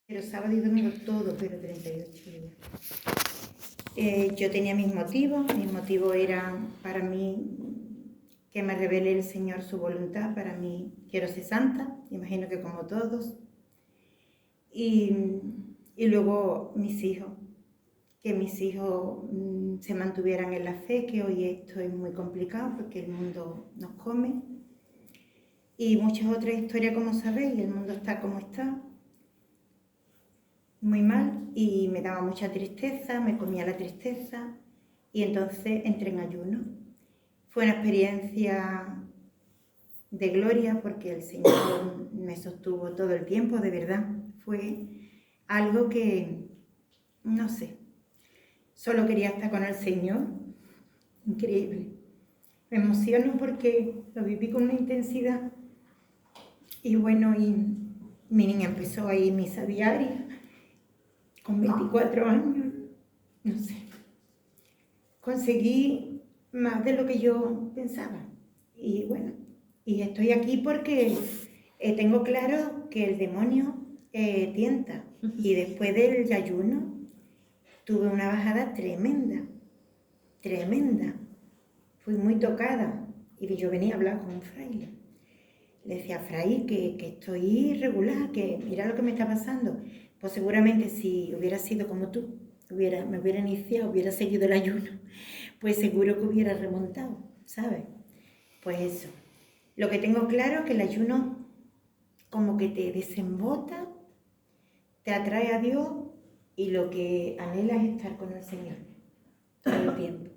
Pero sábado y domingo todo, pero 38 días. Yo tenía mis motivos eran para mí que me revele el Señor su voluntad, para mí quiero ser santa, imagino que como todos, y luego mis hijos, que mis hijos se mantuvieran en la fe, que hoy esto es muy complicado porque el mundo nos come, y muchas otras historias, como sabéis, el mundo está como está, muy mal, y me daba mucha tristeza, me comía la tristeza, y entonces entré en ayuno. Fue una experiencia de gloria porque el Señor me sostuvo todo el tiempo, de verdad. Fue algo que, no sé, solo quería estar con el Señor. Increíble. Me emociono porque lo viví con una intensidad. Y bueno, y mi niña empezó a ir a misa diaria con 24 años. No sé. Conseguí más de lo que yo pensaba. Y bueno, y estoy aquí porque tengo claro que el demonio tienta. Y después del ayuno tuve una bajada tremenda, tremenda. Fui muy tocada y yo venía a hablar con un fraile. Le decía, Fray, que estoy irregular, que mira lo que me está pasando. Pues seguramente si hubiera sido como tú, me hubiera iniciado, hubiera seguido el ayuno, pues seguro que hubiera remontado, ¿sabes? Pues eso. Lo que tengo claro es que el ayuno como que te desembota, te atrae a Dios y lo que anhelas es estar con el Señor todo el tiempo.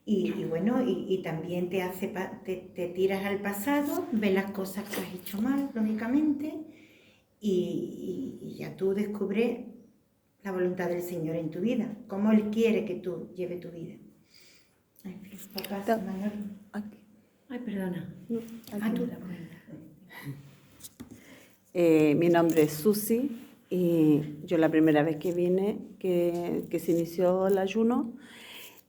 Y bueno, y también te hace, te tiras al pasado, ves las cosas que has hecho mal, lógicamente, y ya tú descubres la voluntad del Señor en tu vida, cómo Él quiere que tú lleves tu vida. En fin, papá, Manuel. Ay, perdona. Tú la cuenta. Mi nombre es Susi y yo la primera vez que vine, que se inició el ayuno,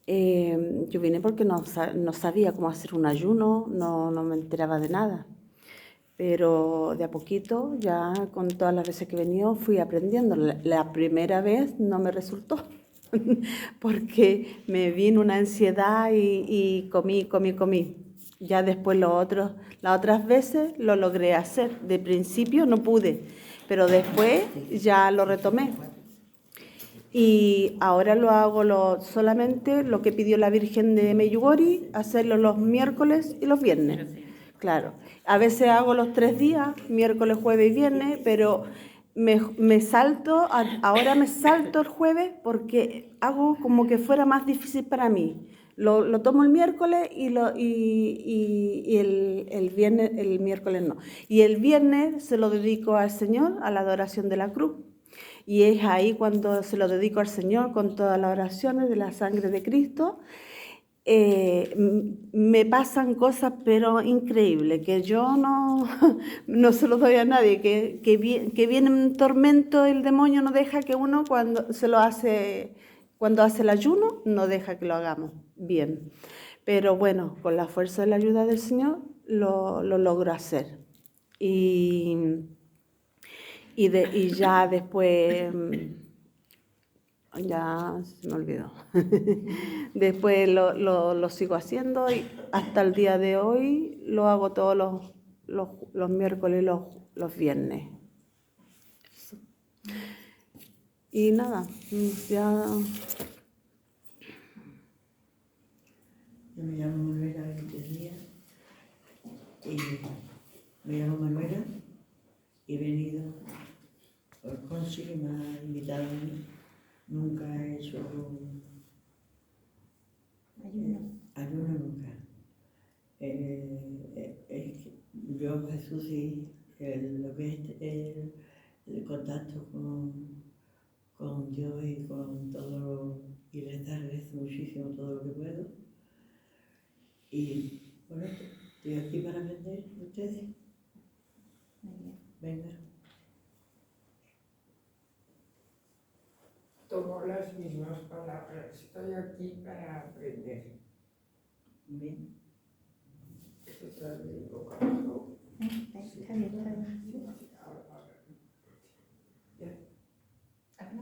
yo vine porque no sabía cómo hacer un ayuno, no me enteraba de nada. Pero de a poquito, ya con todas las veces que he venido, fui aprendiendo. La primera vez no me resultó, porque me vino una ansiedad y comí. Ya después las otras veces lo logré hacer. De principio no pude, pero después ya lo retomé. Y ahora lo hago solamente lo que pidió la Virgen de Medjugorje, hacerlo los miércoles y los viernes. Claro, a veces hago los 3 días, miércoles, jueves y viernes, pero ahora me salto el jueves porque hago como que fuera más difícil para mí. Lo tomo el miércoles y el viernes, el miércoles no. Y el viernes se lo dedico al Señor, a la adoración de la cruz. Y es ahí cuando se lo dedico al Señor con todas las oraciones de la sangre de Cristo. Me pasan cosas pero increíbles, que yo no se lo doy a nadie, que viene un tormento, el demonio no deja que uno cuando hace el ayuno, no deja que lo hagamos bien. Pero bueno, con la fuerza de la ayuda del Señor lo logro hacer. Y ya después, ya se me olvidó. Después lo sigo haciendo y hasta el día de hoy lo hago todos los miércoles y los viernes. Y nada, ya... Yo me llamo Manuela Díaz y me llamo Manuela y he venido por Consi, me ha invitado a mí. Nunca he hecho ayuno nunca. Yo, Jesús, y lo que es el contacto con Dios y con todo, y les agradezco muchísimo todo lo que puedo. Y bueno, estoy aquí para aprender de ustedes. Venga. Tomo las mismas palabras. Estoy aquí para aprender. Bien. Eso está bien, poco a poco. Está bien. Ya.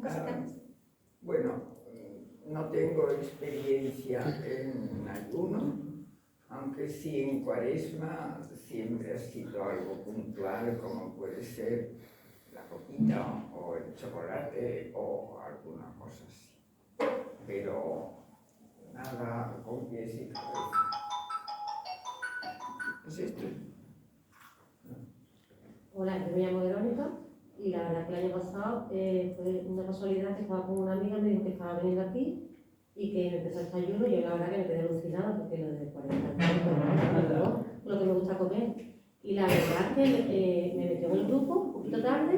cositas. Bueno, no tengo experiencia en ayuno, aunque sí en Cuaresma siempre ha sido algo puntual, como puede ser la coquita o el chocolate o alguna cosa así. Pero nada con pies y cabeza. ¿Es esto? Hola, yo me llamo Verónica y la verdad que el año pasado fue una casualidad que estaba con una amiga, me dijo que estaba veniendo aquí y que empezó este ayuno y yo la verdad que me quedé alucinada porque lo de 40 años, lo que me gusta comer. Y la verdad que me metió en el grupo un poquito tarde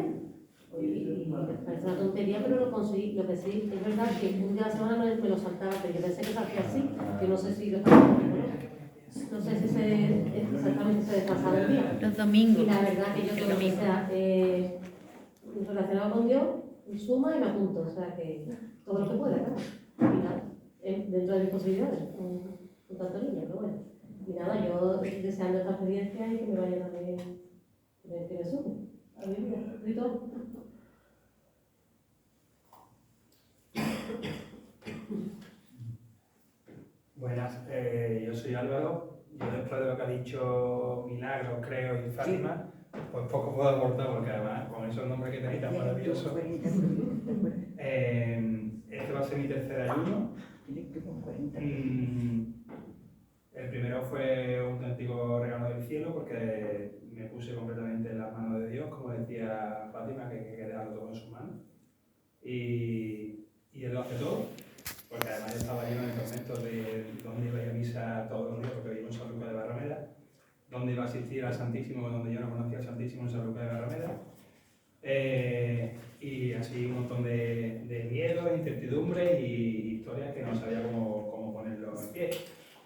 y me parece una tontería, pero lo conseguí. Lo que sí es verdad que un día a la semana me lo saltaba, pero yo pensé que se hacía así, que no sé si lo estaba haciendo, ¿no? No sé si exactamente se desfasaba el día. Los domingos. Y la verdad que yo todo lo que sea relacionado con Dios, me suma y me apunto. O sea que todo lo que pueda, claro. Y nada, dentro de mis posibilidades, con tanto niño, pero bueno. Y nada, yo deseando esta experiencia y que me vaya también, que me sume a mi vida. Y todo. Buenas, yo soy Álvaro. Yo después de lo que ha dicho Milagro, Creo y Fátima, pues poco puedo aportar porque además con esos nombres que tenéis tan maravillosos. Este va a ser mi tercer ayuno. El primero fue un auténtico regalo del cielo porque me puse completamente en las manos de Dios, como decía Fátima, que hay que dejarlo todo en sus manos. Y Él lo hace todo. Porque además yo estaba lleno de conceptos de dónde iba a ir a misa todos los días, porque vivo en San Lucas de Barrameda, dónde iba a asistir al Santísimo, donde yo no conocía al Santísimo en San Lucas de Barrameda, y así un montón de miedos, incertidumbres y historias que no sabía cómo ponerlo en pie.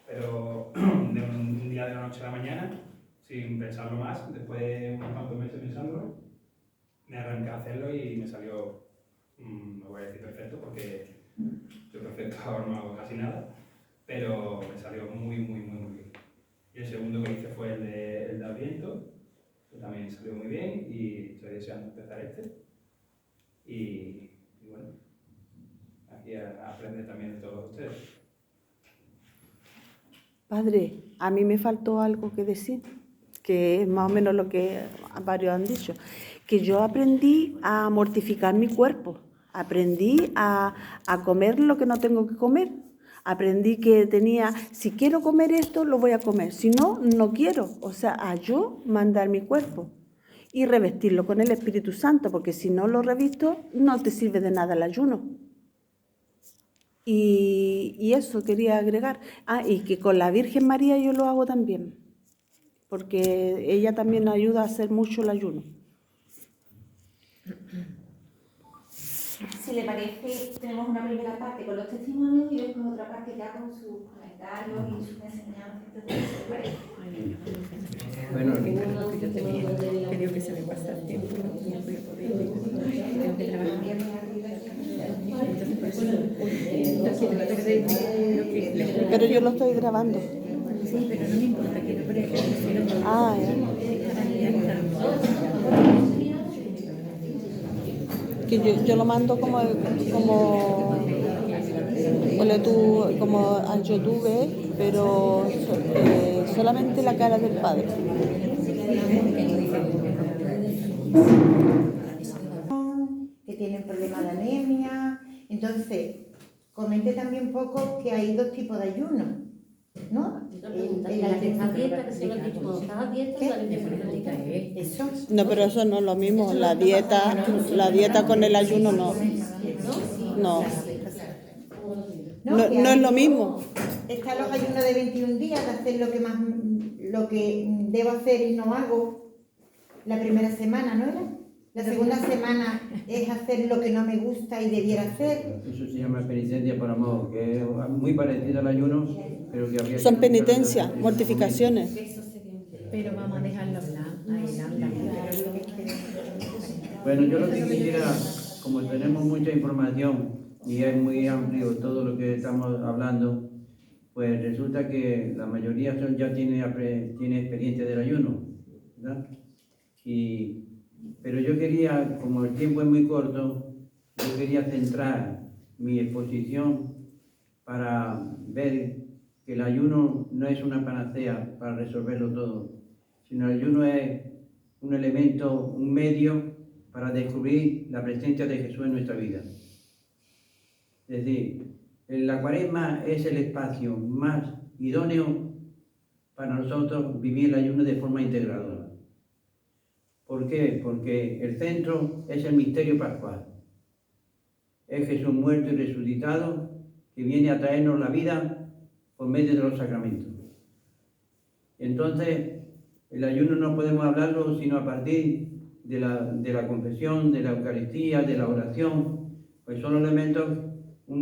Pero de un día de la noche a la mañana, sin pensarlo más, después de unos cuantos meses pensándolo, me arranqué a hacerlo y me salió, no voy a decir perfecto, porque yo perfecto ahora no hago casi nada, pero me salió muy bien. Y el segundo que hice fue el de Adviento, que también salió muy bien y estoy deseando empezar este. Y bueno, aquí a aprender también de todos ustedes. Padre, a mí me faltó algo que decir, que es más o menos lo que varios han dicho, que yo aprendí a mortificar mi cuerpo, aprendí a comer lo que no tengo que comer, aprendí que tenía, si quiero comer esto, lo voy a comer, si no, no quiero, o sea, a yo mandar mi cuerpo y revestirlo con el Espíritu Santo, porque si no lo revisto, no te sirve de nada el ayuno. Y eso quería agregar. Y que con la Virgen María yo lo hago también, porque ella también ayuda a hacer mucho el ayuno. Si le parece, tenemos una primera parte con los testimonios y después otra parte ya con sus comentarios y sus enseñanzas. Entonces, ¿qué le parece? Bueno, creo que se me pasa el tiempo, no voy a poder, tengo que trabajar. Entonces, por eso, no perdéis lo que les... Pero yo lo estoy grabando. Sí, pero no me importa, quiero por ejemplo. Que yo lo mando como al YouTube, pero solamente la cara del Padre. Que tienen problemas de anemia. Entonces, comente también un poco que hay dos tipos de ayuno, ¿no? La que está a dieta, que se lo dicho, cuando estás a dieta, la dieta. Eso. No, pero eso no es lo mismo. La dieta con el ayuno no. No. No es lo mismo. Están los ayunos de 21 días, de hacer lo que debo hacer y no hago. La primera semana, ¿no era? La segunda semana es hacer lo que no me gusta y debiera hacer. Eso se llama penitencia por amor, que es muy parecido al ayuno, pero que habría Son que penitencias, mortificaciones. Pero vamos a dejarlo hablar, a él hablar. Bueno, yo lo que quisiera, como tenemos mucha información y es muy amplio todo lo que estamos hablando, pues resulta que la mayoría ya tiene experiencia del ayuno, ¿verdad? Pero yo quería, como el tiempo es muy corto, yo quería centrar mi exposición para ver que el ayuno no es una panacea para resolverlo todo, sino el ayuno es un elemento, un medio para descubrir la presencia de Jesús en nuestra vida. Es decir, la Cuaresma es el espacio más idóneo para nosotros vivir el ayuno de forma integradora. ¿Por qué? Porque el centro es el misterio pascual. Es Jesús muerto y resucitado que viene a traernos la vida por medio de los sacramentos. Entonces, el ayuno no podemos hablarlo sino a partir de la confesión, de la Eucaristía, de la oración, pues son un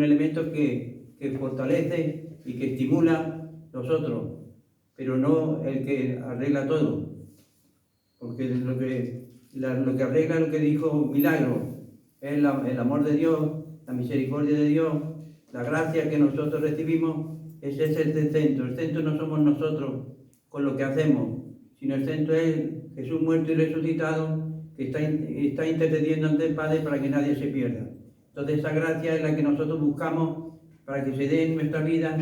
elemento que fortalece y que estimula los otros, pero no el que arregla todo, porque lo que arregla lo que dijo Milagro es el amor de Dios, la misericordia de Dios, la gracia que nosotros recibimos. Ese es el centro. El centro no somos nosotros con lo que hacemos, sino el centro es Jesús muerto y resucitado, que está intercediendo ante el Padre para que nadie se pierda. Entonces esa gracia es la que nosotros buscamos para que se dé en nuestra vida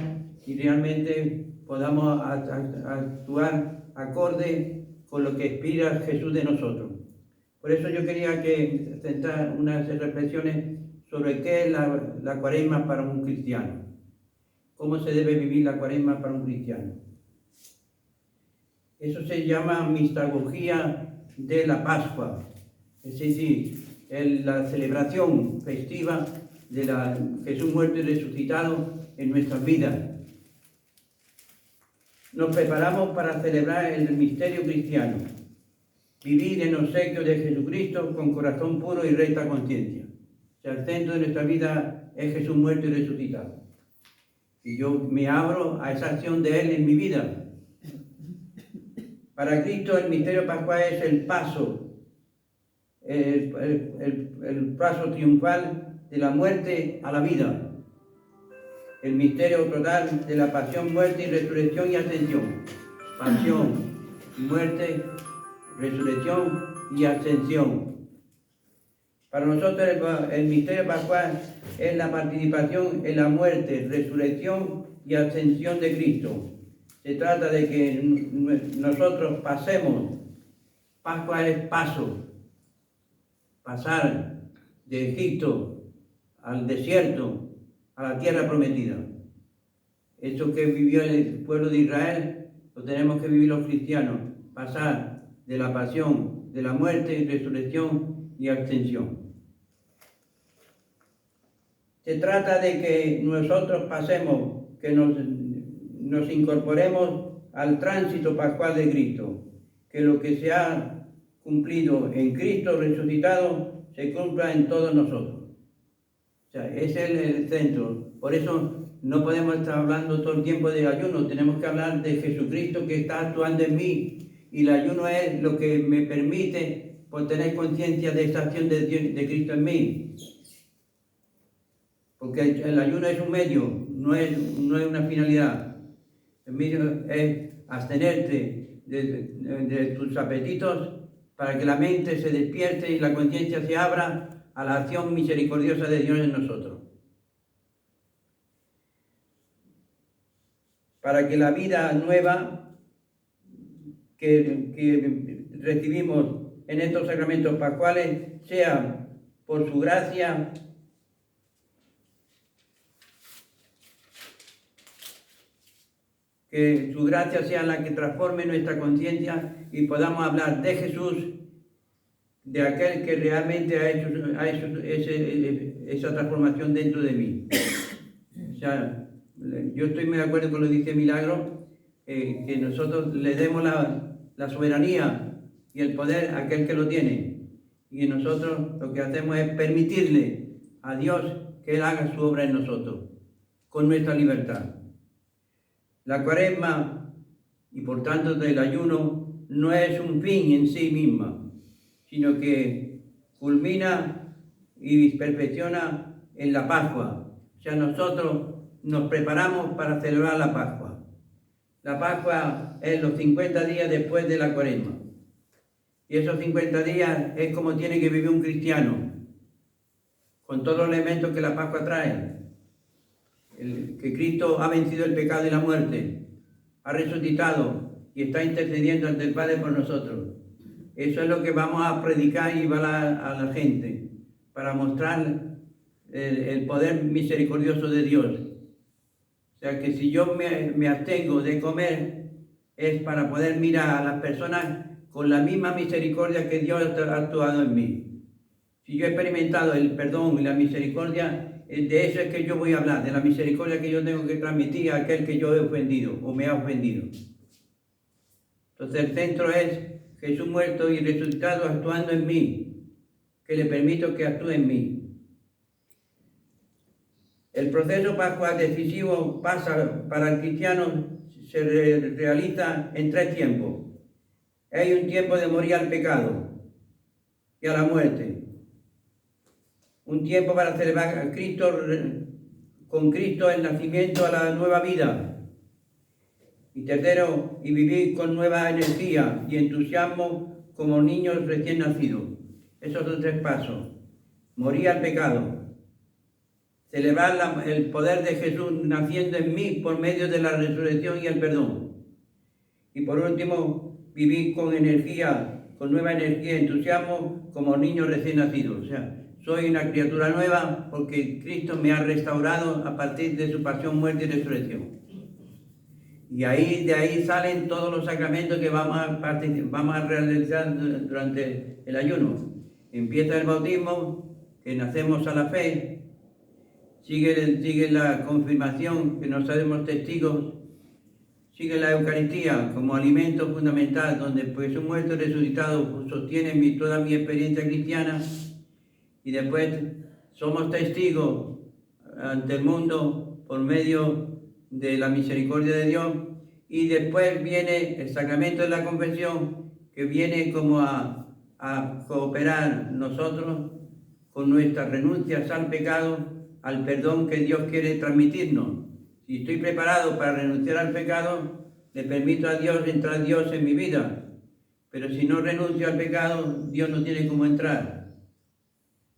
y realmente podamos actuar acorde con lo que inspira Jesús de nosotros. Por eso yo quería centrar unas reflexiones sobre qué es la Cuaresma para un cristiano. ¿Cómo se debe vivir la Cuaresma para un cristiano? Eso se llama mistagogía de la Pascua, es decir, la celebración festiva de Jesús muerto y resucitado en nuestras vidas. Nos preparamos para celebrar el misterio cristiano, vivir en obsequio de Jesucristo con corazón puro y recta conciencia. O sea, el centro de nuestra vida es Jesús muerto y resucitado. Y yo me abro a esa acción de Él en mi vida. Para Cristo el misterio pascual es el paso, el paso triunfal de la muerte a la vida. El misterio total de la pasión, muerte y resurrección y ascensión. Pasión, muerte, resurrección y ascensión. Para nosotros el misterio pascual es la participación en la muerte, resurrección y ascensión de Cristo. Se trata de que nosotros pasemos. Pascua es paso. Pasar de Egipto al desierto, a la tierra prometida. Eso que vivió el pueblo de Israel, lo tenemos que vivir los cristianos. Pasar de la pasión, de la muerte, resurrección y ascensión. Se trata de que nosotros pasemos, que nos incorporemos al tránsito pascual de Cristo, que lo que se ha cumplido en Cristo resucitado se cumpla en todos nosotros. O sea, ese es el centro. Por eso no podemos estar hablando todo el tiempo de ayuno, tenemos que hablar de Jesucristo que está actuando en mí, y el ayuno es lo que me permite por tener conciencia de esta acción de Cristo en mí. Porque el ayuno es un medio, no es una finalidad. El medio es abstenerte de tus apetitos para que la mente se despierte y la conciencia se abra a la acción misericordiosa de Dios en nosotros. Para que la vida nueva que recibimos en estos sacramentos pascuales sea por su gracia que su gracia sea la que transforme nuestra conciencia y podamos hablar de Jesús, de aquel que realmente ha hecho esa transformación dentro de mí. O sea, yo estoy muy de acuerdo con lo que dice Milagro, que nosotros le demos la soberanía y el poder a aquel que lo tiene. Y nosotros lo que hacemos es permitirle a Dios que Él haga su obra en nosotros, con nuestra libertad. La Cuaresma, y por tanto el ayuno, no es un fin en sí misma, sino que culmina y perfecciona en la Pascua. O sea, nosotros nos preparamos para celebrar la Pascua. La Pascua es los 50 días después de la Cuaresma. Y esos 50 días es como tiene que vivir un cristiano, con todos los elementos que la Pascua trae. Que Cristo ha vencido el pecado y la muerte, ha resucitado y está intercediendo ante el Padre por nosotros. Eso es lo que vamos a predicar y llevar a la gente, para mostrar el poder misericordioso de Dios. O sea que si yo me abstengo de comer, es para poder mirar a las personas con la misma misericordia que Dios ha actuado en mí. Si yo he experimentado el perdón y la misericordia, de eso es que yo voy a hablar, de la misericordia que yo tengo que transmitir a aquel que yo he ofendido o me ha ofendido. Entonces el centro es Jesús muerto y resucitado actuando en mí, que le permito que actúe en mí. El proceso pascual decisivo pasa para el cristiano, se realiza en 3 tiempos. Hay un tiempo de morir al pecado y a la muerte. Un tiempo para celebrar a Cristo, con Cristo el nacimiento a la nueva vida. Y tercero, y vivir con nueva energía y entusiasmo como niños recién nacidos. Esos son 3 pasos. Morir al pecado. Celebrar el poder de Jesús naciendo en mí por medio de la resurrección y el perdón. Y por último, vivir con energía, con nueva energía y entusiasmo como niños recién nacidos. O sea, soy una criatura nueva porque Cristo me ha restaurado a partir de su pasión, muerte y resurrección. Y de ahí salen todos los sacramentos que vamos a realizar durante el ayuno. Empieza el bautismo, que nacemos a la fe. Sigue la confirmación, que nos hacemos testigos. Sigue la Eucaristía como alimento fundamental, donde Jesús muerto y resucitado sostiene toda mi experiencia cristiana. Y después somos testigos ante el mundo por medio de la misericordia de Dios. Y después viene el sacramento de la confesión, que viene como a cooperar nosotros con nuestras renuncias al pecado, al perdón que Dios quiere transmitirnos. Si estoy preparado para renunciar al pecado, le permito a Dios entrar Dios en mi vida. Pero si no renuncio al pecado, Dios no tiene cómo entrar.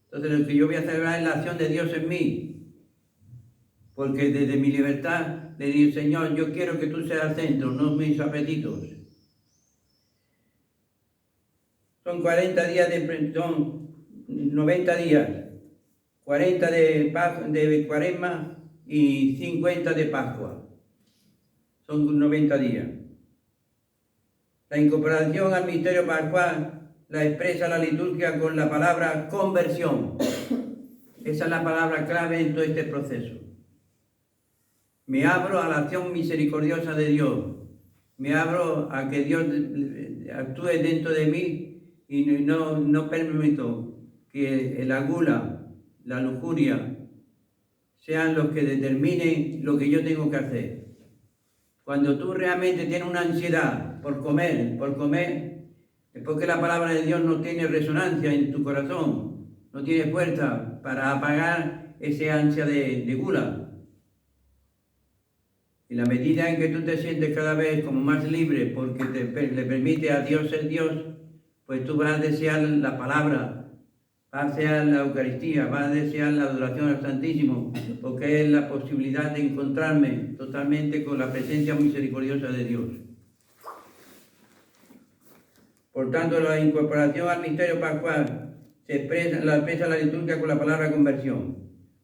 Entonces lo que yo voy a celebrar es la acción de Dios en mí. Porque desde mi libertad le digo, Señor, yo quiero que tú seas el centro, no mis apetitos. Son 40 días son 90 días. 40 de Cuaresma y 50 de Pascua. Son 90 días. La incorporación al misterio pascual la expresa la liturgia con la palabra conversión. Esa es la palabra clave en todo este proceso. Me abro a la acción misericordiosa de Dios. Me abro a que Dios actúe dentro de mí y no permito que la gula, la lujuria, sean los que determinen lo que yo tengo que hacer. Cuando tú realmente tienes una ansiedad por comer, es porque la palabra de Dios no tiene resonancia en tu corazón, no tiene fuerza para apagar ese ansia de gula. En la medida en que tú te sientes cada vez como más libre porque le permite a Dios ser Dios, pues tú vas a desear la palabra, vas a desear la Eucaristía, vas a desear la adoración al Santísimo, porque es la posibilidad de encontrarme totalmente con la presencia misericordiosa de Dios. Por tanto, la incorporación al misterio pascual la expresa la liturgia con la palabra conversión,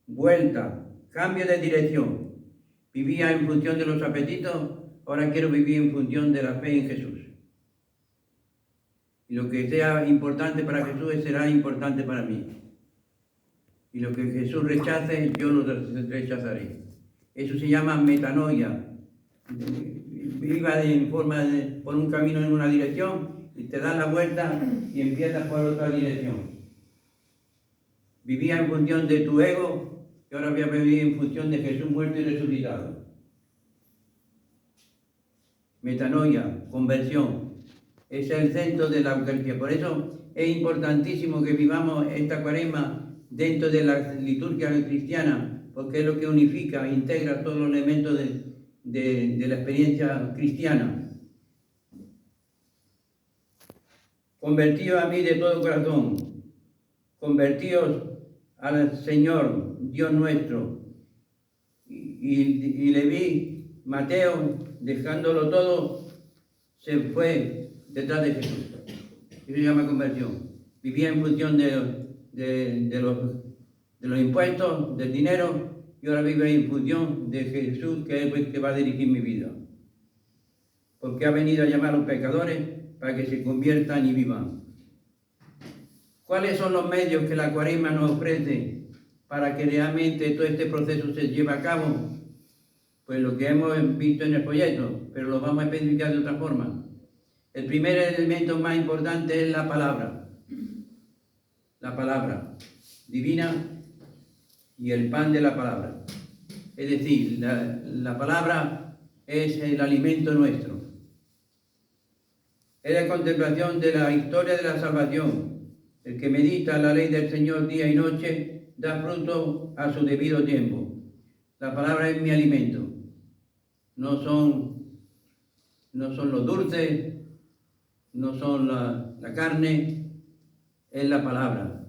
vuelta, cambio de dirección. Vivía en función de los apetitos, ahora quiero vivir en función de la fe en Jesús. Y lo que sea importante para Jesús será importante para mí. Y lo que Jesús rechace, yo lo rechazaré. Eso se llama metanoia. Viva por un camino en una dirección y te das la vuelta y empiezas por otra dirección. Vivía en función de tu ego y ahora voy a vivir en función de Jesús muerto y resucitado. Metanoia, conversión. Ese es el centro de la Eucaristía. Por eso es importantísimo que vivamos esta Cuaresma dentro de la liturgia cristiana, porque es lo que unifica, integra todos los elementos de la experiencia cristiana. Convertíos a mí de todo corazón. Convertíos al Señor, Dios nuestro. Y le vi, Mateo, dejándolo todo, se fue detrás de Jesús. Eso se llama conversión. Vivía en función de los impuestos, del dinero, y ahora vive en función de Jesús, que es el que va a dirigir mi vida. Porque ha venido a llamar a los pecadores para que se conviertan y vivan. ¿Cuáles son los medios que la Cuaresma nos ofrece para que realmente todo este proceso se lleve a cabo? Pues lo que hemos visto en el folleto, pero lo vamos a especificar de otra forma. El primer elemento más importante es la palabra divina y el pan de la palabra. Es decir, la palabra es el alimento nuestro. Es la contemplación de la historia de la salvación. El que medita la ley del Señor día y noche da fruto a su debido tiempo. La palabra es mi alimento. No son los dulces, no son la carne, es la palabra.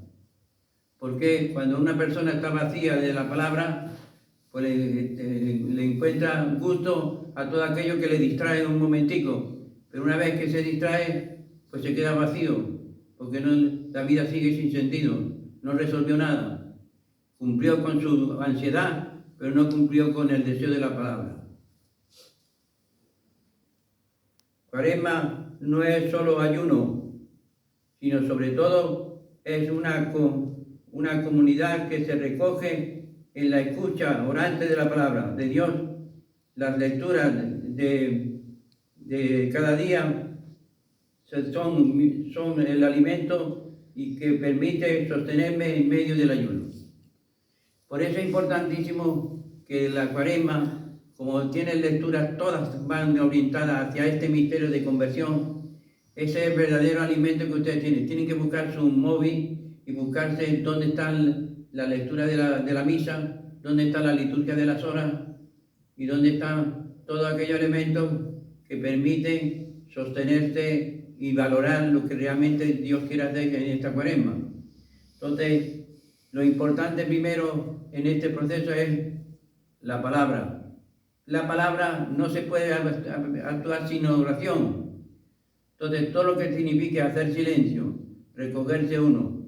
Porque cuando una persona está vacía de la palabra, pues le encuentra gusto a todo aquello que le distrae un momentico. Pero una vez que se distrae, pues se queda vacío, porque la vida sigue sin sentido, no resolvió nada. Cumplió con su ansiedad, pero no cumplió con el deseo de la palabra. Cuaresma no es solo ayuno, sino sobre todo es una comunidad que se recoge en la escucha orante de la palabra de Dios, las lecturas de cada día son el alimento y que permite sostenerme en medio del ayuno. Por eso es importantísimo que la Cuaresma, como tiene lecturas, todas van orientadas hacia este misterio de conversión. Ese es el verdadero alimento que ustedes tienen. Tienen que buscar su móvil y buscarse dónde está la lectura de la misa, dónde está la liturgia de las horas y dónde están todos aquellos elementos que permiten sostenerse y valorar lo que realmente Dios quiere hacer en esta Cuaresma. Entonces, lo importante primero en este proceso es la palabra. La palabra no se puede actuar sin oración. Entonces, todo lo que signifique hacer silencio, recogerse uno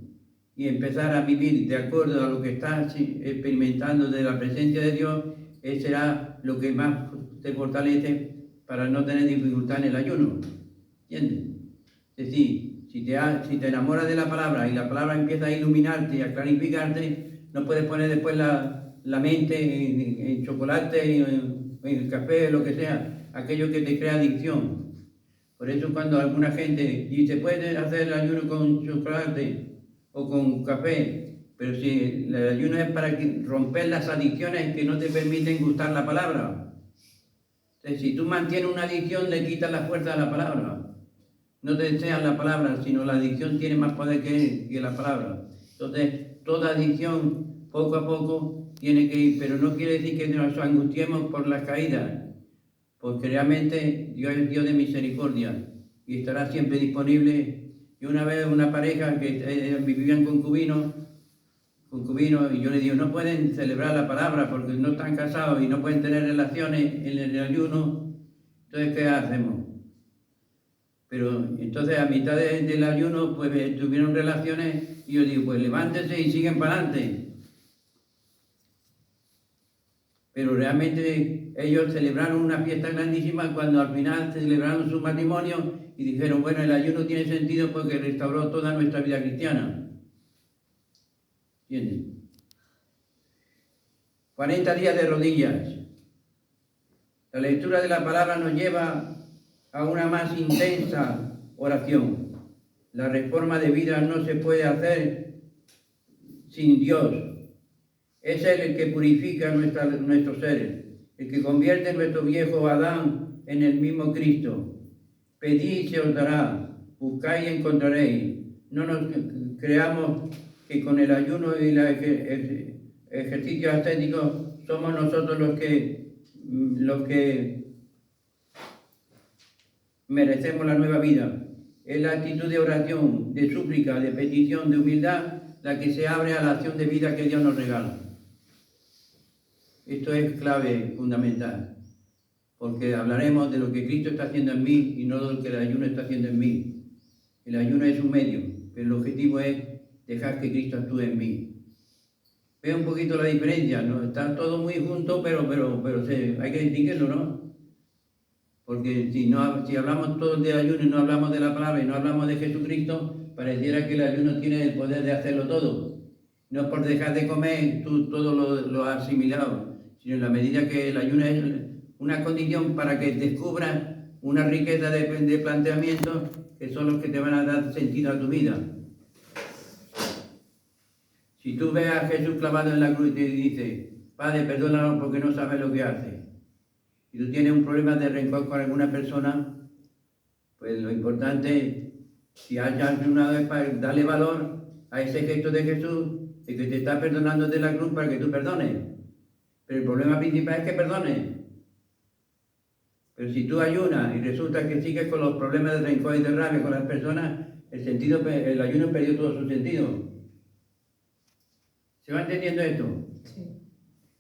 y empezar a vivir de acuerdo a lo que está experimentando de la presencia de Dios, será lo que más te fortalece para no tener dificultad en el ayuno. ¿Entiendes? Es decir, si te enamoras de la palabra y la palabra empieza a iluminarte y a clarificarte, no puedes poner después la mente en chocolate, en café, lo que sea, aquello que te crea adicción. Por eso cuando alguna gente dice, puedes hacer el ayuno con chocolate o con café, pero si el ayuno es para romper las adicciones que no te permiten gustar la palabra. Entonces, si tú mantienes una adicción, le quitas la fuerza a la palabra. No te deseas la palabra, sino la adicción tiene más poder que la palabra. Entonces, toda adicción, poco a poco, tiene que ir, pero no quiere decir que nos angustiemos por las caídas, porque realmente Dios es Dios de misericordia y estará siempre disponible. Y una vez una pareja que vivían concubinos, y yo le digo, no pueden celebrar la palabra porque no están casados y no pueden tener relaciones en el ayuno. Entonces, ¿qué hacemos? Pero entonces a mitad del ayuno pues tuvieron relaciones y yo digo, pues levántense y siguen para adelante. Pero realmente ellos celebraron una fiesta grandísima cuando al final celebraron su matrimonio y dijeron, bueno, el ayuno tiene sentido porque restauró toda nuestra vida cristiana. ¿Entienden? 40 días de rodillas. La lectura de la palabra nos lleva a una más intensa oración. La reforma de vida no se puede hacer sin Dios. Es Él el que purifica nuestros seres, el que convierte nuestro viejo Adán en el mismo Cristo. Pedid y se os dará, buscáis y encontraréis. No nos creamos que con el ayuno y los ejercicios ascéticos somos nosotros los que merecemos la nueva vida. Es la actitud de oración, de súplica, de petición, de humildad, la que se abre a la acción de vida que Dios nos regala. Esto es clave, fundamental, porque hablaremos de lo que Cristo está haciendo en mí y no de lo que el ayuno está haciendo en mí. El ayuno es un medio, pero el objetivo es dejar que Cristo actúe en mí. Ve un poquito la diferencia, ¿no? Está todo muy junto, pero hay que distinguirlo, ¿no? Porque si hablamos todos de ayuno y no hablamos de la palabra y no hablamos de Jesucristo, pareciera que el ayuno tiene el poder de hacerlo todo. No por dejar de comer, tú todo lo has asimilado, sino en la medida que el ayuno es una condición para que descubras una riqueza de planteamientos que son los que te van a dar sentido a tu vida. Si tú ves a Jesús clavado en la cruz y te dice, Padre, perdónalo porque no sabes lo que hace, y tú tienes un problema de rencor con alguna persona, pues lo importante, si has ayunado, es para darle valor a ese gesto de Jesús, de que te está perdonando de la cruz para que tú perdones. Pero el problema principal es que perdones. Pero si tú ayunas y resulta que sigues con los problemas de rencor y de rabia con las personas, el ayuno perdió todo su sentido. ¿Se va entendiendo esto? Sí.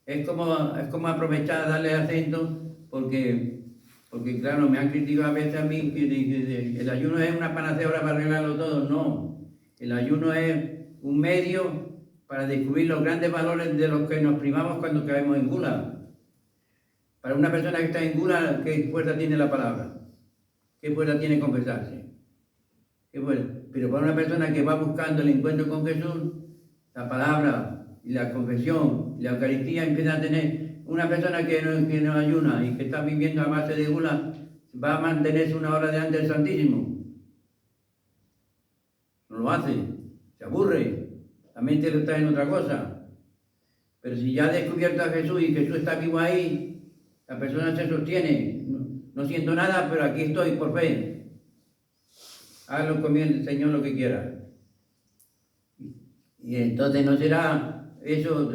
Es como aprovechar, darle acento, porque claro, me han criticado a veces a mí que el ayuno es una panacea ahora para arreglarlo todo. No, el ayuno es un medio para descubrir los grandes valores de los que nos privamos cuando caemos en gula. Para una persona que está en gula, ¿qué fuerza tiene la palabra? ¿Qué fuerza tiene confesarse? Pero para una persona que va buscando el encuentro con Jesús, la palabra y la confesión y la Eucaristía empiezan a tener. Una persona que no ayuna y que está viviendo a base de gula, va a mantenerse una hora delante del Santísimo. No lo hace, se aburre, la mente lo está en otra cosa. Pero si ya ha descubierto a Jesús y Jesús está vivo ahí, la persona se sostiene. No siento nada, pero aquí estoy por fe. Hágalo con el Señor lo que quiera. Y entonces no será eso,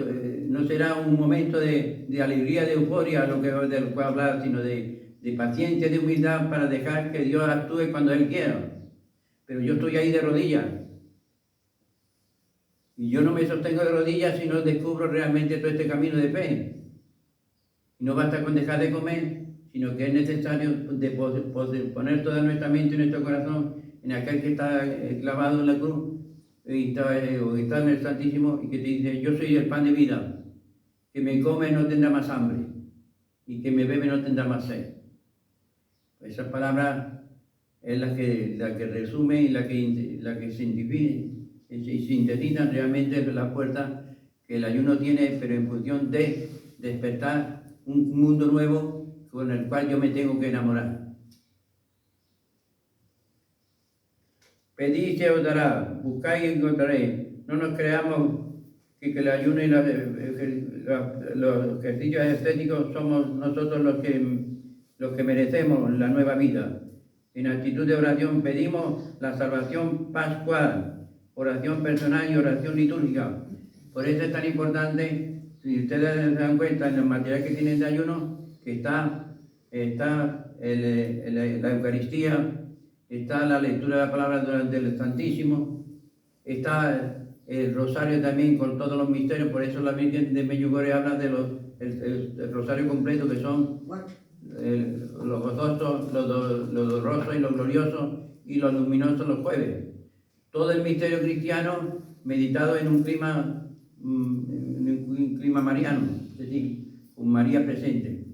no será un momento de alegría, de euforia, del que voy a hablar, sino de paciencia, de humildad, para dejar que Dios actúe cuando Él quiera. Pero yo estoy ahí de rodillas. Y yo no me sostengo de rodillas si no descubro realmente todo este camino de fe. Y no basta con dejar de comer, sino que es necesario poner toda nuestra mente y nuestro corazón en aquel que está clavado en la cruz o está en el Santísimo y que te dice, yo soy el pan de vida, que me come no tendrá más hambre y que me bebe no tendrá más sed. Esa palabra es la que resume y la que sintetiza realmente la fuerza que el ayuno tiene, pero en función de despertar un mundo nuevo con el cual yo me tengo que enamorar. Pedid y se os dará, buscáis y encontraréis. No nos creamos que el ayuno y los ejercicios estéticos somos nosotros los que merecemos la nueva vida. En actitud de oración pedimos la salvación pascual, oración personal y oración litúrgica. Por eso es tan importante, si ustedes se dan cuenta en los materiales que tienen de ayuno, que está la Eucaristía, está la lectura de la palabra durante el Santísimo, está el rosario también con todos los misterios. Por eso la Virgen de Medjugorje habla de el rosario completo, que son los gozosos, los dolorosos y los gloriosos, y los luminosos los jueves. Todo el misterio cristiano meditado en un clima mariano, es decir, con María presente.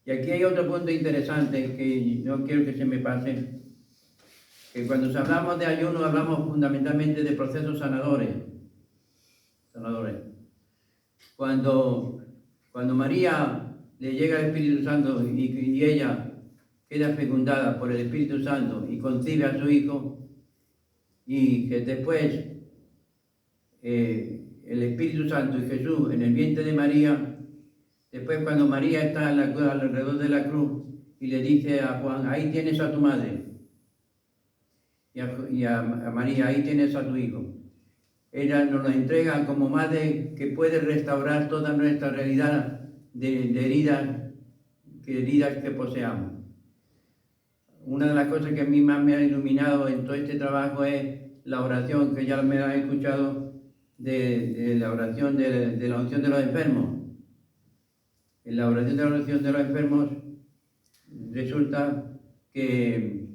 Y aquí hay otro punto interesante que no quiero que se me pase, que cuando hablamos de ayuno hablamos fundamentalmente de procesos sanadores. Cuando María le llega el Espíritu Santo y ella queda fecundada por el Espíritu Santo y concibe a su hijo, y que después el Espíritu Santo y Jesús en el vientre de María, después cuando María está alrededor de la cruz y le dice a Juan, ahí tienes a tu madre, y a María, ahí tienes a tu hijo. Ella nos la entrega como madre que puede restaurar toda nuestra realidad de heridas que poseamos. Una de las cosas que a mí más me ha iluminado en todo este trabajo es la oración, que ya me han escuchado, de la oración de la unción de los enfermos. En la oración de la unción de los enfermos resulta que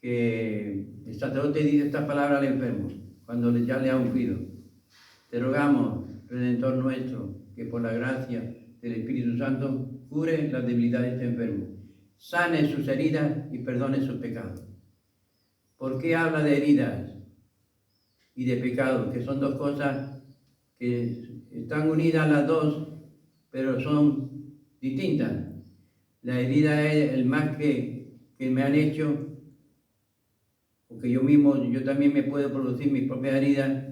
el sacerdote dice estas palabras al enfermo, cuando ya le ha ungido. Te rogamos, Redentor nuestro, que por la gracia del Espíritu Santo cure la debilidad de este enfermo, sane sus heridas y perdone sus pecados. ¿Por qué habla de heridas y de pecados? Que son dos cosas que están unidas las dos, pero son distintas. La herida es el mal que me han hecho, porque yo también me puedo producir mis propias heridas,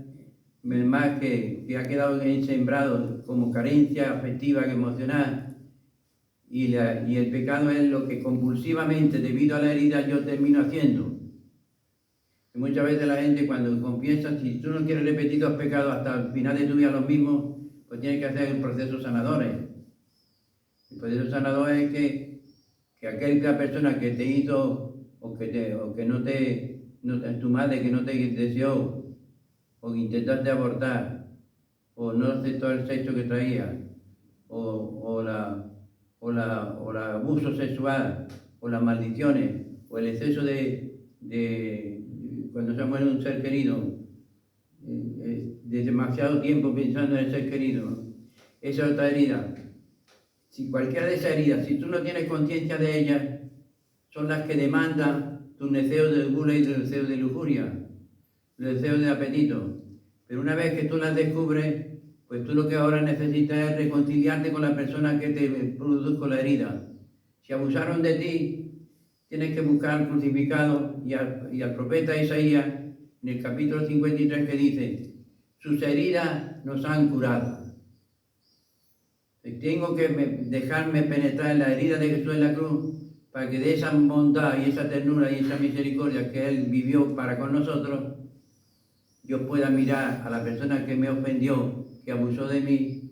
el mal que ha quedado sembrado como carencia afectiva y emocional, y el pecado es lo que compulsivamente, debido a la herida, yo termino haciendo. Y muchas veces la gente cuando confiesa, si tú no quieres repetir los pecados hasta el final de tu vida los mismos, pues tienes que hacer un proceso sanador. El proceso sanador es que aquella persona que te hizo, tu madre que no te deseó, o que intentaste abortar, o no aceptó el sexo que traía, o el abuso sexual, o las maldiciones, o el exceso de cuando se muere un ser querido, de demasiado tiempo pensando en el ser querido, esa es otra herida. Si cualquiera de esas heridas, si tú no tienes conciencia de ellas, son las que demandan tus deseos de gula y tus deseos de lujuria, los deseos de apetito. Pero una vez que tú las descubres, pues tú lo que ahora necesitas es reconciliarte con la persona que te produjo la herida. Si abusaron de ti, tienes que buscar al crucificado y al profeta Isaías en el capítulo 53 que dice: sus heridas nos han curado. Tengo que dejarme penetrar en la herida de Jesús en la cruz para que de esa bondad y esa ternura y esa misericordia que Él vivió para con nosotros, yo pueda mirar a la persona que me ofendió, que abusó de mí,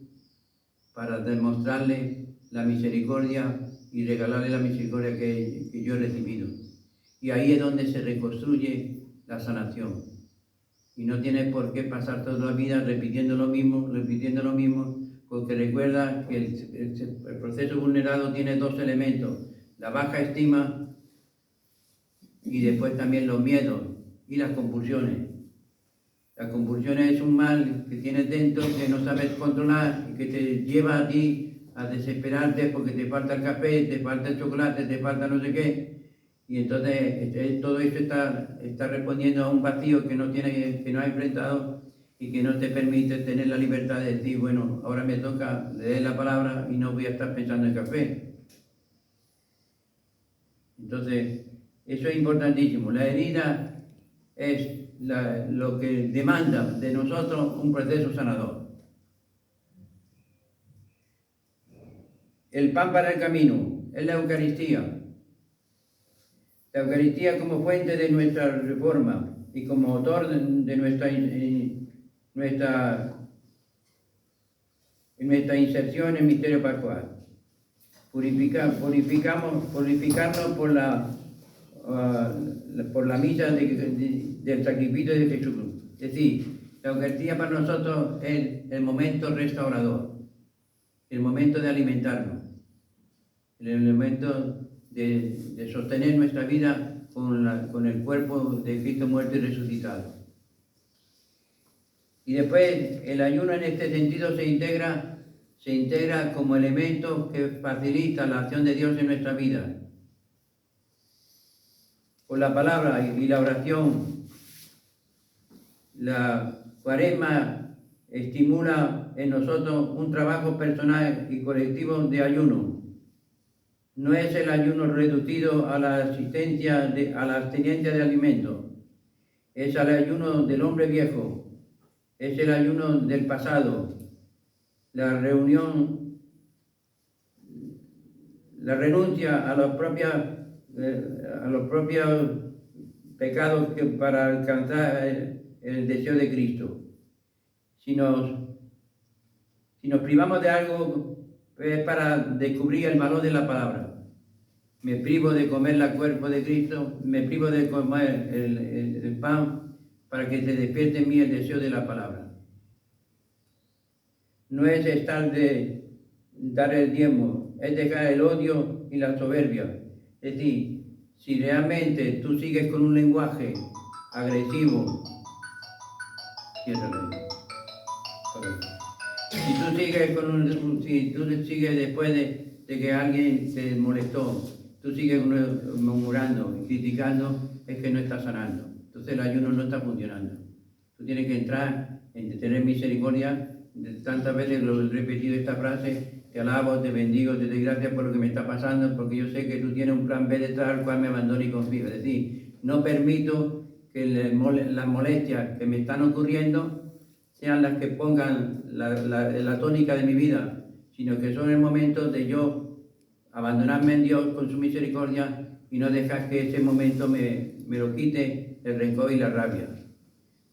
para demostrarle la misericordia y regalarle la misericordia que yo he recibido. Y ahí es donde se reconstruye la sanación. Y no tienes por qué pasar toda la vida repitiendo lo mismo, porque recuerda que el proceso vulnerado tiene dos elementos: la baja estima y después también los miedos y las compulsiones. Las compulsiones es un mal que tienes dentro que no sabes controlar y que te lleva a ti a desesperarte porque te falta el café, te falta el chocolate, te falta no sé qué. Y entonces todo esto está respondiendo a un vacío que no has enfrentado y que no te permite tener la libertad de decir, bueno, ahora me toca leer la palabra y no voy a estar pensando en café. Entonces, eso es importantísimo. La herida es lo que demanda de nosotros un proceso sanador. El pan para el camino es la Eucaristía. La Eucaristía como fuente de nuestra reforma y como autor de nuestra inserción en el misterio pascual. Purificarnos por la misa del sacrificio de Jesús. Es decir, la Eucaristía para nosotros es el momento restaurador, el momento de alimentarnos, el momento de sostener nuestra vida con el cuerpo de Cristo muerto y resucitado. Y después el ayuno en este sentido se integra como elemento que facilita la acción de Dios en nuestra vida. Con la palabra y la oración, la Cuaresma estimula en nosotros un trabajo personal y colectivo de ayuno. No es el ayuno reducido a la abstinencia de alimentos, es el ayuno del hombre viejo, es el ayuno del pasado, la renuncia a los propios pecados para alcanzar el deseo de Cristo. Si nos privamos de algo, es para descubrir el valor de la palabra. Me privo de comer el cuerpo de Cristo, me privo de comer el pan para que se despierte en mí el deseo de la palabra. no es estar de dar el diezmo, es dejar el odio y la soberbia. Es decir, si realmente tú sigues con un lenguaje agresivo, ciérralo. Correcto. Si tú sigues después de que alguien te molestó, tú sigues murmurando y criticando, es que no estás sanando. Entonces el ayuno no está funcionando. Tú tienes que entrar en tener misericordia. Tantas veces lo he repetido esta frase: te alabo, te bendigo, te doy gracias por lo que me está pasando, porque yo sé que tú tienes un plan B detrás al cual me abandono y confío. Es decir, no permito que las molestias que me están ocurriendo sean las que pongan la tónica de mi vida, sino que son el momento de yo abandonarme en Dios con su misericordia y no dejar que ese momento me lo quite el rencor y la rabia.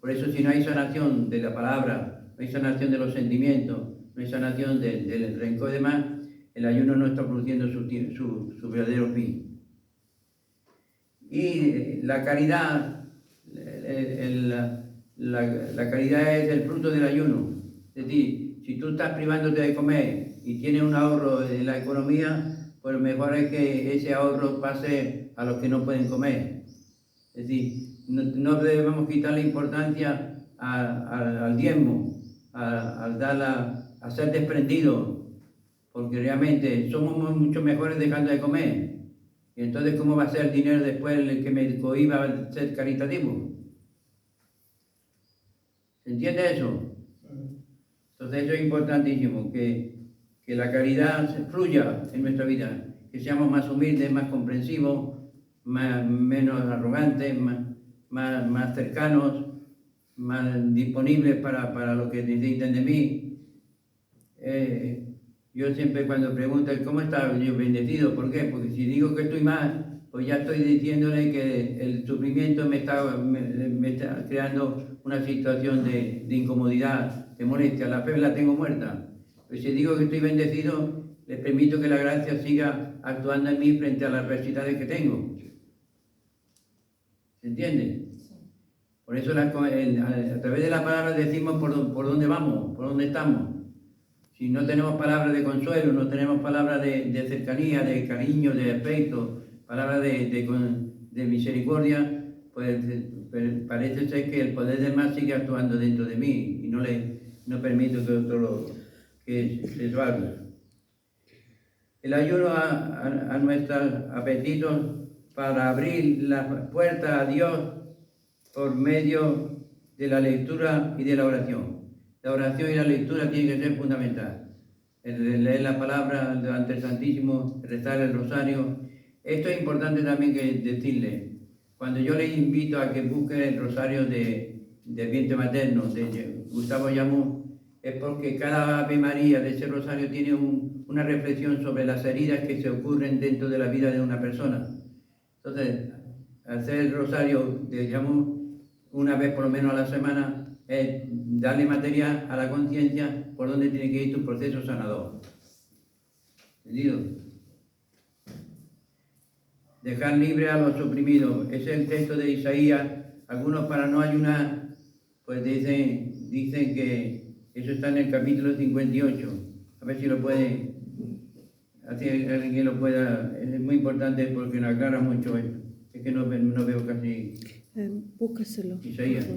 Por eso, si no hay sanación de la palabra, no hay sanación de los sentimientos, no hay sanación del rencor y demás, el ayuno no está produciendo su verdadero fin. Y la caridad, la caridad es el fruto del ayuno. Es decir, si tú estás privándote de comer y tienes un ahorro en la economía, pues lo mejor es que ese ahorro pase a los que no pueden comer. Es decir, no debemos quitarle importancia al diezmo, a ser desprendidos, porque realmente somos mucho mejores dejando de comer. Y entonces, ¿cómo va a ser el dinero después el que me cohíba a ser caritativo? ¿Se entiende eso? Entonces eso es importantísimo, que la caridad fluya en nuestra vida, que seamos más humildes, más comprensivos, menos arrogantes, más cercanos, más disponibles para lo que necesitan de mí. Yo siempre cuando preguntan ¿cómo está? Yo bendecido. ¿Por qué? Porque si digo que estoy mal, pues ya estoy diciéndole que el sufrimiento me está creando una situación de incomodidad, de molestia. La fe la tengo muerta. Pero si digo que estoy bendecido, les permito que la gracia siga actuando en mí frente a las adversidades que tengo. ¿Se entiende? Por eso a través de la palabra decimos por dónde vamos, por dónde estamos. Si no tenemos palabras de consuelo, no tenemos palabras de cercanía, de cariño, de afecto, palabras de misericordia, pues parece ser que el poder del mal sigue actuando dentro de mí y no permito que otro que se salga. El ayuno a nuestros apetitos para abrir la puerta a Dios por medio de la lectura y de la oración. La oración y la lectura tienen que ser fundamental. El leer la palabra ante el Santísimo, rezar el rosario. Esto es importante también que decirle. Cuando yo les invito a que busquen el rosario de vientre materno de Gustavo Yamú, es porque cada Ave María de ese rosario tiene una reflexión sobre las heridas que se ocurren dentro de la vida de una persona. Entonces, hacer el rosario de Yamú una vez por lo menos a la semana es darle materia a la conciencia por donde tiene que ir tu proceso sanador. ¿Entendido? Dejar libre a los oprimidos. Ese es el texto de Isaías. Algunos, para no ayunar, pues dicen que eso está en el capítulo 58. A ver si lo puede, así alguien lo pueda. Es muy importante porque nos aclara mucho esto. Es que no veo casi Búscaselo. Isaías.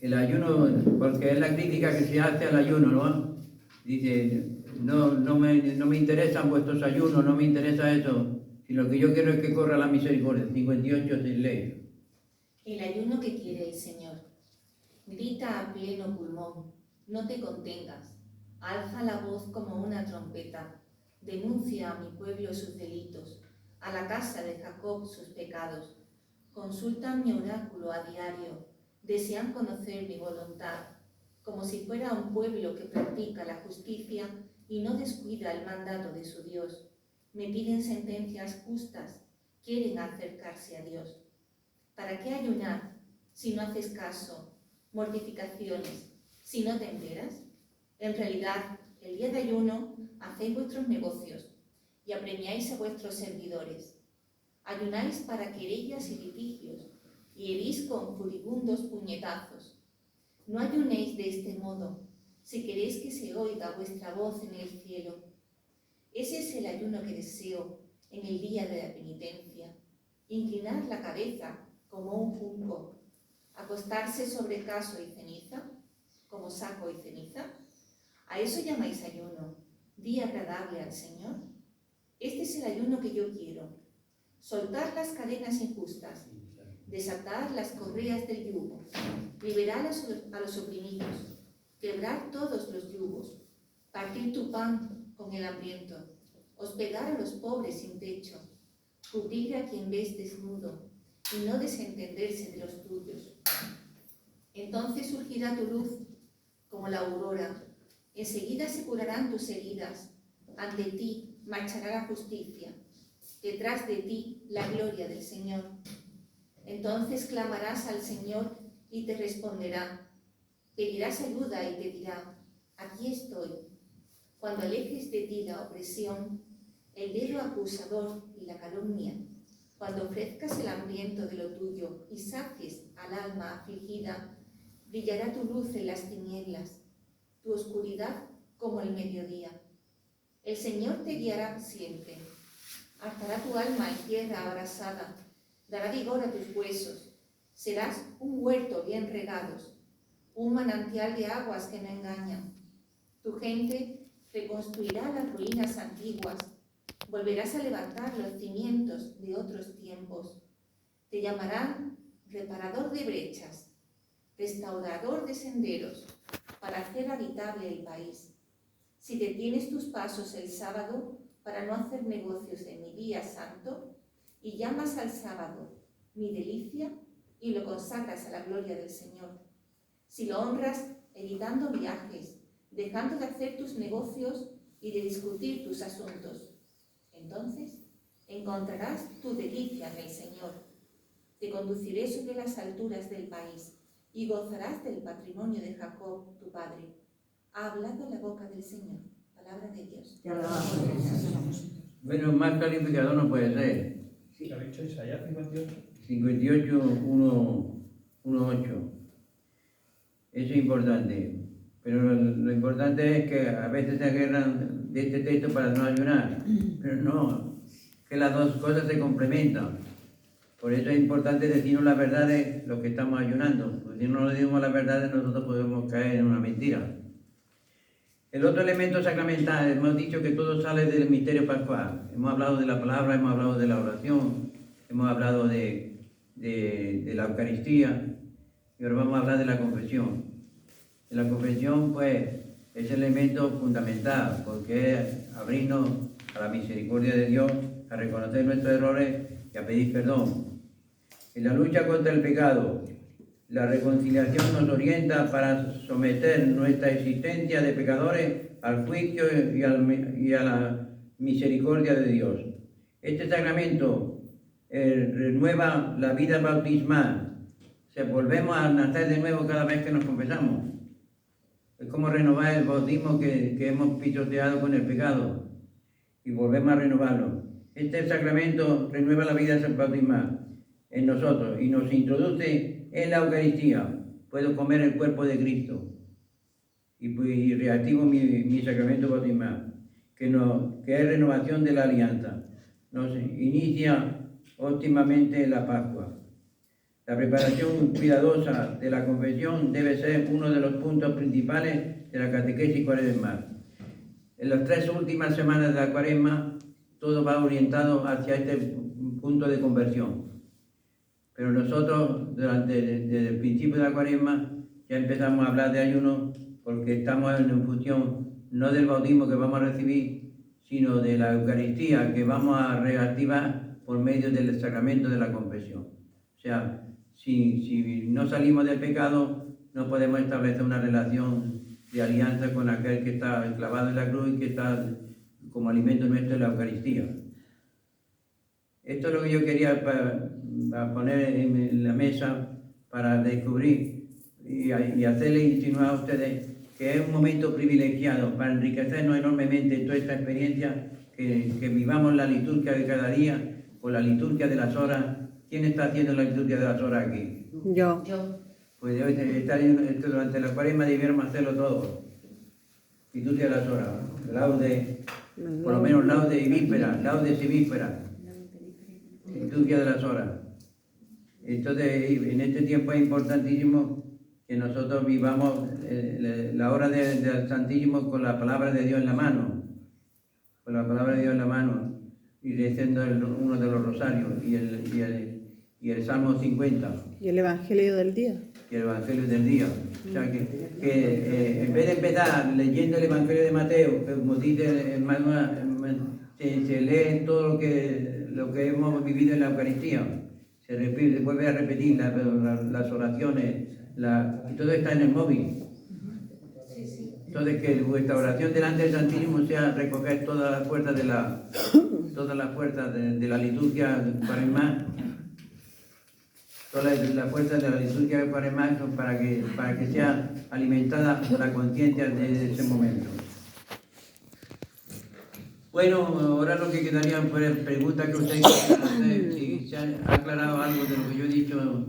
El ayuno, porque es la crítica que se hace al ayuno, ¿no? Dice, no me interesan vuestros ayunos, no me interesa eso, sino que yo quiero es que corra la misericordia. 58 sin ley. El ayuno que quieres, Señor. Grita a pleno pulmón, no te contengas, alza la voz como una trompeta, denuncia a mi pueblo sus delitos, a la casa de Jacob sus pecados. Consultan mi oráculo a diario, desean conocer mi voluntad, como si fuera un pueblo que practica la justicia y no descuida el mandato de su Dios. Me piden sentencias justas, quieren acercarse a Dios. ¿Para qué ayunar si no haces caso? Mortificaciones, si no te enteras. En realidad, el día de ayuno hacéis vuestros negocios y apremiáis a vuestros servidores. Ayunáis para querellas y litigios, y herís con furibundos puñetazos. No ayunéis de este modo, si queréis que se oiga vuestra voz en el cielo. Ese es el ayuno que deseo en el día de la penitencia. Inclinar la cabeza como un junco, acostarse sobre caso y ceniza, como saco y ceniza. ¿A eso llamáis ayuno, día agradable al Señor? Este es el ayuno que yo quiero. Soltar las cadenas injustas, desatar las correas del yugo, liberar a los oprimidos, quebrar todos los yugos, partir tu pan con el hambriento, hospedar a los pobres sin techo, cubrir a quien ves desnudo y no desentenderse de los tuyos. Entonces surgirá tu luz como la aurora, enseguida se curarán tus heridas, ante ti marchará la justicia, detrás de ti la gloria del Señor. Entonces clamarás al Señor y te responderá, pedirás ayuda y te dirá, aquí estoy. Cuando alejes de ti la opresión, el dedo acusador y la calumnia, cuando ofrezcas el hambriento de lo tuyo y sacies al alma afligida, brillará tu luz en las tinieblas, tu oscuridad como el mediodía. El Señor te guiará siempre, hartará tu alma en tierra abrasada, dará vigor a tus huesos, serás un huerto bien regados, un manantial de aguas que no engañan. Tu gente reconstruirá las ruinas antiguas, volverás a levantar los cimientos de otros tiempos. Te llamarán reparador de brechas, restaurador de senderos, para hacer habitable el país. Si detienes tus pasos el sábado para no hacer negocios en mi día santo, y llamas al sábado mi delicia y lo consagras a la gloria del Señor. Si lo honras evitando viajes, dejando de hacer tus negocios y de discutir tus asuntos, entonces encontrarás tu delicia en el Señor. Te conduciré sobre las alturas del país y gozarás del patrimonio de Jacob, tu padre. Ha hablado la boca del Señor. Palabra de Dios. Bueno, más calificador no puede ser. ¿Qué ha dicho Isaías 58? 58, 1:8. Eso es importante. Pero lo importante es que a veces se agarran de este texto para no ayunar. Pero no, que las dos cosas se complementan. Por eso es importante decirnos la verdad de lo que estamos ayunando. Porque si no nos decimos la verdad, nosotros podemos caer en una mentira. El otro elemento sacramental, hemos dicho que todo sale del misterio pascual. Hemos hablado de la palabra, hemos hablado de la oración, hemos hablado de la Eucaristía y ahora vamos a hablar de la confesión. De la confesión, pues, es el elemento fundamental porque es abrirnos a la misericordia de Dios, a reconocer nuestros errores y a pedir perdón. En la lucha contra el pecado, la reconciliación nos orienta para someter nuestra existencia de pecadores al juicio y a la misericordia de Dios. Este sacramento renueva la vida bautismal. O sea, volvemos a nacer de nuevo cada vez que nos confesamos. Es como renovar el bautismo que hemos pisoteado con el pecado y volvemos a renovarlo. Este sacramento renueva la vida bautismal en nosotros y nos introduce en la Eucaristía. Puedo comer el cuerpo de Cristo y reactivo mi sacramento bautismal, que es renovación de la alianza. Nos inicia óptimamente la Pascua. La preparación cuidadosa de la confesión debe ser uno de los puntos principales de la catequesis cuaresmal. En las 3 últimas semanas de la Cuaresma, todo va orientado hacia este punto de conversión. Pero nosotros, desde el principio de la Cuaresma, ya empezamos a hablar de ayuno porque estamos en función no del bautismo que vamos a recibir, sino de la Eucaristía que vamos a reactivar por medio del sacramento de la confesión. O sea, si no salimos del pecado, no podemos establecer una relación de alianza con aquel que está clavado en la cruz y que está como alimento nuestro en la Eucaristía. Esto es lo que yo quería poner en la mesa para descubrir y hacerle insinuar a ustedes que es un momento privilegiado para enriquecernos enormemente toda esta experiencia, que vivamos la liturgia de cada día o la liturgia de las horas. ¿Quién está haciendo la liturgia de las horas aquí? Yo. Yo. Pues durante la Cuaresma debiéramos hacerlo todos. liturgia de las horas, laude, por lo menos laude y víspera, laudes y víspera, liturgia de las horas. Entonces, en este tiempo es importantísimo que nosotros vivamos la hora del Santísimo con la palabra de Dios en la mano, con la palabra de Dios en la mano, y leyendo uno de los rosarios y el Salmo 50. Y el Evangelio del día. Y el Evangelio del día. O sea que en vez de empezar leyendo el Evangelio de Mateo, que como dice se lee todo lo que hemos vivido en la Eucaristía, se vuelve a repetir las oraciones, y todo está en el móvil. Entonces, que vuestra oración delante del Santísimo sea recoger todas las fuerzas de la liturgia cuaresmal, todas las fuerzas de la liturgia cuaresmal para que sea alimentada la conciencia de ese momento. Bueno, ahora lo que quedaría por preguntas que ustedes quieran hacer, si se ha aclarado algo de lo que yo he dicho